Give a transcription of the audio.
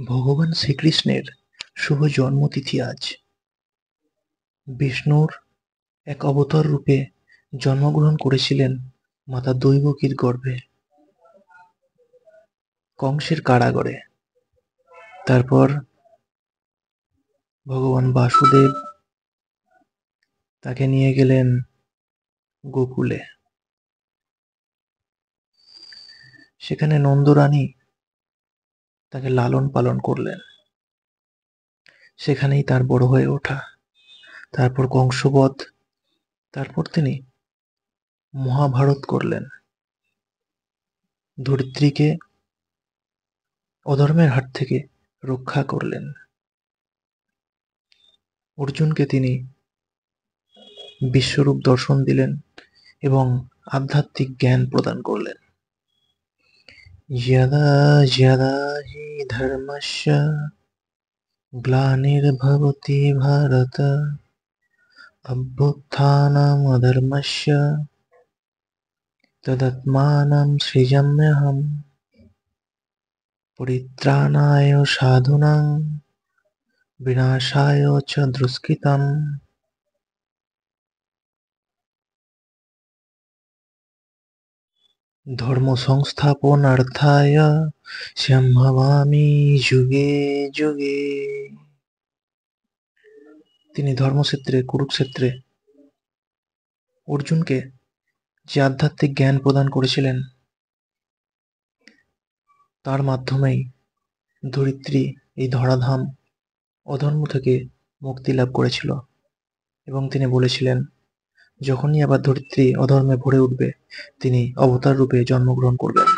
ভগবান শ্রীকৃষ্ণের শুভ জন্মতিথি আজ। বিষ্ণুর এক অবতার রূপে জন্মগ্রহণ করেছিলেন মাতা দৈবকীর গর্ভে, কংসের কারাগারে। তারপর ভগবান বাসুদেব তাকে নিয়ে গেলেন গোকুলে। সেখানে নন্দরানী তাকে লালন পালন করলেন। সেখানেই তার বড় হয়ে ওঠা। তারপর কংসবধ, তারপর তিনি মহাভারত করলেন। ধরিত্রীকে অধর্মের হাত থেকে রক্ষা করলেন। অর্জুনকে তিনি বিশ্বরূপ দর্শন দিলেন এবং আধ্যাত্মিক জ্ঞান প্রদান করলেন। যদা যদা হি ধর্মস্য গ্লানির্ভবতি ভারত অভ্যুত্থানম অধর্মস্য তদাত্মানম সৃজাম্যহম পরিত্রাণায় সাধুনাং বিনাশায় চ দুষ্কৃতম। ধর্ম সংস্থাপনার্থায় সম্ভবামি যুগে যুগে। তিনি ধর্মক্ষেত্রে, কুরুক্ষেত্রে অর্জুনকে যে আধ্যাত্মিক জ্ঞান প্রদান করেছিলেন, তার মাধ্যমেই ধরিত্রী এই ধরাধাম অধর্ম থেকে মুক্তি লাভ করেছিল। এবং তিনি বলেছিলেন, যখনই আবার ধরিত্রী অধর্মে ভরে উঠবে, তিনি অবতার রূপে জন্মগ্রহণ করবেন।